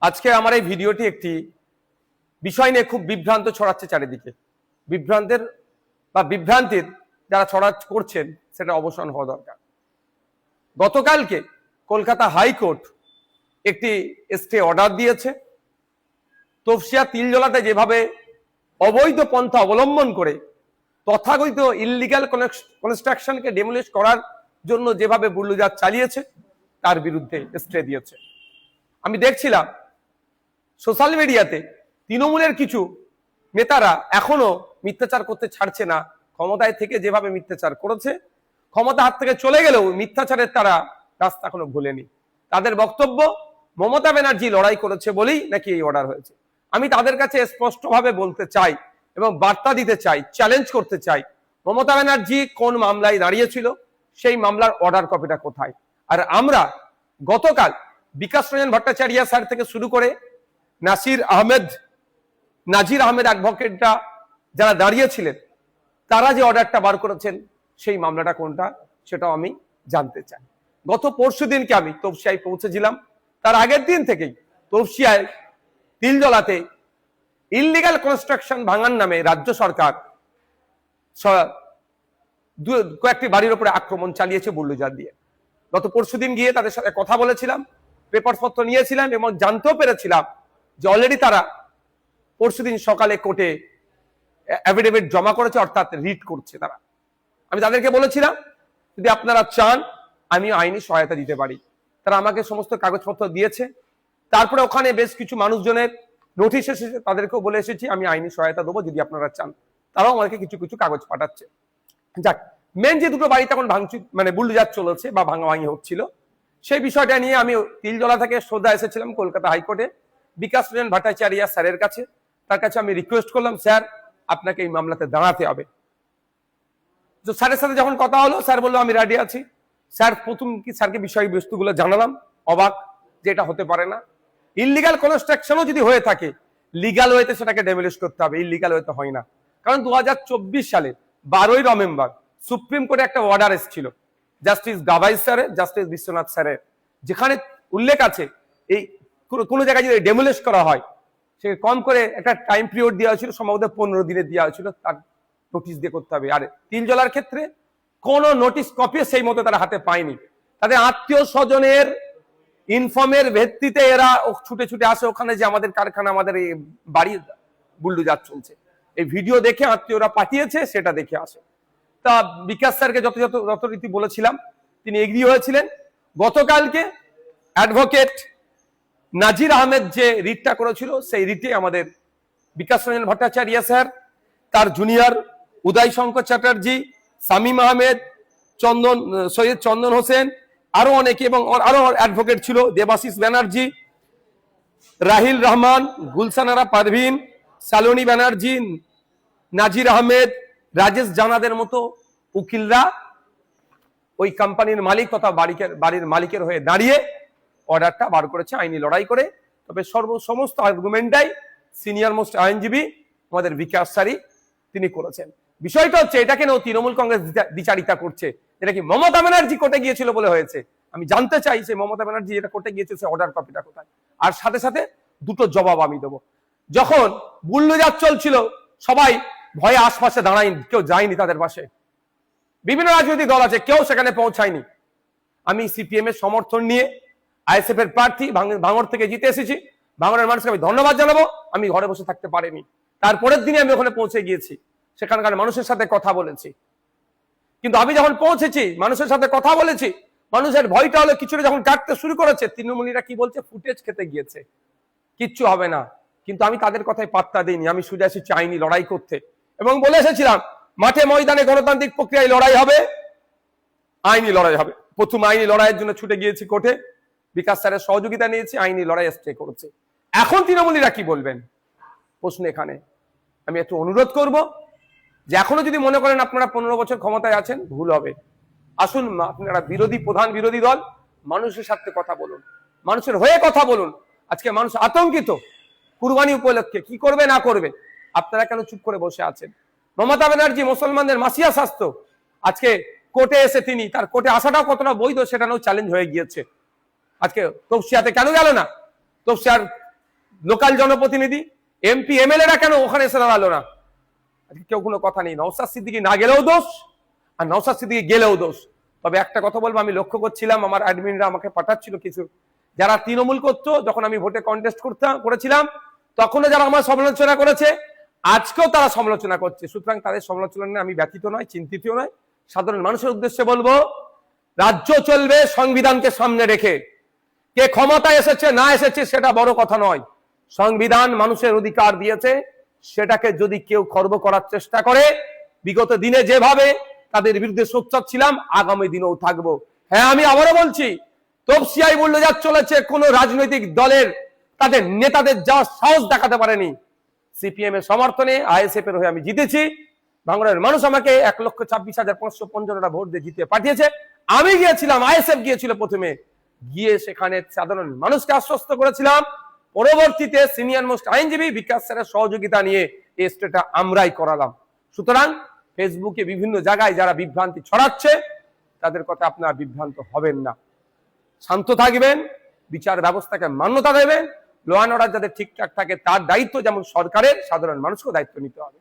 আজকে আমার এই ভিডিওটি একটি বিষয় নিয়ে খুব বিভ্রান্ত ছড়াচ্ছে চারিদিকে। বিভ্রান্তির যারা করছেন সেটা অবসান হওয়া দরকার। গতকালকে কলকাতা হাইকোর্ট একটি স্টে অর্ডার দিয়েছে। তফসিয়া তিলজলাতে যেভাবে অবৈধ পন্থা অবলম্বন করে তথাকথিত ইললিগাল কনস্ট্রাকশনকে ডেমোলিশ করার জন্য যেভাবে বুল্ডোজার চালিয়েছে তার বিরুদ্ধে স্টে দিয়েছে। আমি দেখছিলাম সোশ্যাল মিডিয়াতে তৃণমূলের কিছু নেতারা এখনো মিথ্যাচার করতে ছাড়ছে না। ক্ষমতায় থেকে যেভাবে মিথ্যাচার করেছে, ক্ষমতা হাত থেকে চলে গেলেও মিথ্যাচারের তারা রাস্তা এখনো ভুলেনি। তাদের বক্তব্য মমতা ব্যানার্জি লড়াই করেছে বলেই নাকি এই অর্ডার হয়েছে। আমি তাদের কাছে স্পষ্টভাবে বলতে চাই এবং বার্তা দিতে চাই, চ্যালেঞ্জ করতে চাই, মমতা ব্যানার্জি কোন মামলায় দাঁড়িয়েছিল, সেই মামলার অর্ডার কপিটা কোথায়? আর আমরা গতকাল বিকাশ রঞ্জন ভট্টাচার্য স্যার থেকে শুরু করে নাজির আহমেদ অ্যাডভোকেটরা যারা দাঁড়িয়েছিলেন তারা যে অর্ডারটা বার করেছেন সেই মামলাটা কোনটা সেটাও আমি জানতে চাই। গত পরশুদিনকে আমি তফসিয়ায় পৌঁছেছিলাম। তার আগের দিন থেকেই তফসিয়ায় তিলজলাতে ইললিগাল কনস্ট্রাকশন ভাঙার নামে রাজ্য সরকার কয়েকটি বাড়ির উপরে আক্রমণ চালিয়েছে বুলডোজার দিয়ে। গত পরশুদিন গিয়ে তাদের সাথে কথা বলেছিলাম, পেপারপত্র নিয়েছিলাম এবং জানতেও পেরেছিলাম যে অলরেডি তারা পরশুদিন সকালে কোর্টে অ্যাফিডেভিট জমা করেছে, অর্থাৎ রিট করছে তারা। আমি তাদেরকে বলেছিলাম যদি আপনারা চান আমি আইনি সহায়তা দিতে পারি। তারা আমাকে সমস্ত কাগজপত্র দিয়েছে। তারপরে ওখানে বেশ কিছু মানুষজনের নোটিশ এসেছে, তাদেরকেও বলে এসেছি আমি আইনি সহায়তা দেবো যদি আপনারা চান। তারাও আমাকে কিছু কিছু কাগজ পাঠাচ্ছে। যাক, মেন যে দুটো বাড়িতে এখন ভাঙচুর বুলডোজার চলেছে বা ভাঙাভাঙি হচ্ছিল সেই বিষয়টা নিয়ে আমি তিলজলা থেকে সোজা এসেছিলাম কলকাতা হাইকোর্টে বিকাশ রঞ্জন ভট্টাচার্য স্যারের কাছে। তার কাছে আমি রিকোয়েস্ট করলাম, স্যার আপনাকে এই মামলাতে দাঁড়াতে হবে। তো স্যারের সাথে যখন কথা হলো, স্যার বললো আমি রেডি আছি। স্যার প্রথম কি স্যারকে বিষয়বস্তুগুলো জানালাম, অবাক যে এটা হতে পারে না। ইললিগাল কনস্ট্রাকশনও যদি হয়ে থাকে লিগাল ওয়েতে সেটাকে ডেমোলিশ করতে হবে, ইললিগাল ওয়েতে হয় না। কারণ 2024 সালে 12ই নভেম্বর সুপ্রিম কোর্টে একটা অর্ডার এসেছিল জাস্টিস গাভাই স্যারের, জাস্টিস বিশ্বনাথ স্যারের, যেখানে উল্লেখ আছে এই কোনো জায়গায় যদি ডেমোলিশ করা হয় সে কম করে একটা টাইম পিরিয়ড দেওয়া হয়েছিল, সম্ভবত 15 দিনের দেওয়া হয়েছিল, তার নোটিশ দিয়ে করতে হবে। আর তিলজলার ক্ষেত্রে কোনো নোটিশ কপি সেই মতো তারা হাতে পায়নি। তাদের আত্মীয় স্বজনের ইনফর্মের ভিত্তিতে এরা ছুটে ছুটে আসে ওখানে যে আমাদের কারখানা, আমাদের এই বাড়ি বুলডোজার চলছে। এই ভিডিও দেখে আত্মীয়রা পাঠিয়েছে, সেটা দেখে আসে। তা বিকাশ স্যারকে যথারীতি বলেছিলাম, তিনি এগ্রি হয়েছিলেন। গতকালকে অ্যাডভোকেট নাজির আহমেদ যে রিটটা করেছিল সেই রিটে আমাদের বিকাশ রঞ্জন ভট্টাচার্য স্যার, তার জুনিয়র উদয় শঙ্কর চ্যাটার্জি, শামীম আহমেদ, সৈয়দ চন্দন হোসেন, আরো অনেকে এবং আরো অ্যাডভোকেট ছিল, দেবাশিস ব্যানার্জি, রাহিল রহমান, গুলশানারা পারভিন, সালোনি ব্যানার্জি, নাজির আহমেদ, রাজেশ জানাদের মতো উকিলরা ওই কোম্পানির মালিক তথা বাড়ির মালিকের হয়ে দাঁড়িয়ে অর্ডারটা বার করেছে আইনি লড়াই করে। তবে সমস্ত আর্গুমেন্টটাই সিনিয়র মোস্ট আইনজীবী আমাদের বিকাশ স্যারই তিনি করেছেন। বিষয়টা হচ্ছে এটা কেন তৃণমূল কংগ্রেস দ্বিচারিতা করছে, এটা কি মমতা ব্যানার্জি কোর্টে গিয়েছিল বলে হয়েছে? আমি জানতে চাই সেই মমতা ব্যানার্জি যেটা কোর্টে গিয়েছে সে অর্ডার কপিটা কোথায়। আর সাথে সাথে দুটো জবাব আমি দেবো। যখন বুলডোজার চলছিল সবাই ভয়ে আশপাশে দাঁড়ায়নি, কেউ যায়নি তাদের পাশে। বিভিন্ন রাজনৈতিক দল আছে, কেউ সেখানে পৌঁছায়নি। আমি সিপিএম এর সমর্থন নিয়ে আইএসএফ এর প্রার্থী ভাঙড় থেকে জিতে এসেছি। ভাঙড়ের মানুষকে আমি ধন্যবাদ জানাবো, আমি ঘরে বসে থাকতে পারিনি। তারপরের দিনে আমি ওখানে পৌঁছে গিয়েছি, সেখানকার মানুষের সাথে কথা বলেছি। কিন্তু আমি যখন পৌঁছেছি, মানুষের সাথে কথা বলেছি, মানুষের ভয়টা হলো কিছুটা যখন কাটতে শুরু করেছে, তৃণমূলীরা কি বলছে, ফুটেজ খেতে গিয়েছে, কিচ্ছু হবে না। কিন্তু আমি তাদের কথায় পাত্তা দিইনি। আমি শুধু এসেছি আইনি লড়াই করতে এবং বলে এসেছিলাম মাঠে ময়দানে গণতান্ত্রিক প্রক্রিয়ায় লড়াই হবে, আইনি লড়াই হবে। প্রথম আইনি লড়াইয়ের জন্য ছুটে গিয়েছি কোর্টে, বিকাশ স্যারের সহযোগিতা নিয়েছি, আইনি লড়াই স্টে করেছে। এখন তৃণমূলীরা কি বলবেন প্রশ্ন এখানে। আমি একটু অনুরোধ করব যে এখনো যদি মনে করেন আপনারা 15 বছর ক্ষমতায় আছেন, ভুল হবে। আসুন আপনারা প্রধান বিরোধী দল, মানুষের সাথে কথা বলুন, মানুষের হয়ে কথা বলুন। আজকে মানুষ আতঙ্কিত কুরবানি উপলক্ষে, কি করবে না করবে। আপনারা কেন চুপ করে বসে আছেন? মমতা ব্যানার্জি মুসলমানদের মাসিয়া স্বাস্থ্য আজকে কোর্টে এসে তিনি তার কোর্টে আসাটাও কতটা বৈধ সেটাও চ্যালেঞ্জ হয়ে গিয়েছে। আজকে তফসিয়াতে কেন গেল না? তফসিয়ার লোকাল জনপ্রতিনিধি, এমপি এমএলএরা কেন ওখানে এসে দাঁড়ালো না? আজকে কেউ কোনো কথা নেই। নওশাদ সিদ্দিকী না গেলেও দোষ, আর নওশাদ সিদ্দিকী গেলেও দোষ। তবে একটা কথা বলবো, আমি লক্ষ্য করছিলাম আমার অ্যাডমিনরা আমাকে পাঠাচ্ছিল কিছু, যারা তৃণমূল করতো যখন আমি ভোটে কন্টেস্ট করেছিলাম তখনও যারা আমার সমালোচনা করেছে, আজকেও তারা সমালোচনা করছে। সুতরাং তাদের সমালোচনা নিয়ে আমি ব্যথিত নয়, চিন্তিত নয়। সাধারণ মানুষের উদ্দেশ্যে বলবো, রাজ্য চলবে সংবিধানকে সামনে রেখে। কে ক্ষমতায় এসেছে না এসেছে সেটা বড় কথা নয়। সংবিধান মানুষের অধিকার দিয়েছে, সেটাকে যদি কেউ খর্ব করার চেষ্টা করে, বিগত দিনে যেভাবে তাদের বিরুদ্ধে সোচ্চার ছিলাম, আগামী দিনেও থাকবো। হ্যাঁ, আমি আবারও বলছি, তফসিয়াই বুল্ডোজার চলেছে, কোন রাজনৈতিক দলের তাদের নেতাদের যাওয়ার সাহস দেখাতে পারেনি। সিপিএম এর সমর্থনে আইএসএফ এর হয়ে আমি জিতেছি। বাংলার মানুষ আমাকে 1,26,555 ভোট দিয়ে জিতে পাঠিয়েছে। আমি গিয়েছিলাম, আইএসএফ গিয়েছিল প্রথমে, গিয়ে সেখানে সাধারণ মানুষকে আশ্বস্ত করেছিলাম। পরবর্তীতে সিনিয়র মোস্ট আইনজীবী বিকাশ স্যারের সহযোগিতা নিয়ে এই স্টেটা আমরাই করালাম। সুতরাং ফেসবুকে বিভিন্ন জায়গায় যারা বিভ্রান্তি ছড়াচ্ছে, তাদের কথা আপনারা বিভ্রান্ত হবেন না, শান্ত থাকবেন, বিচার ব্যবস্থাকে মান্যতা দেবেন। ল অ্যান্ড অর্ডার যাতে ঠিকঠাক থাকে তার দায়িত্ব যেমন সরকারের, সাধারণ মানুষকেও দায়িত্ব নিতে হবে।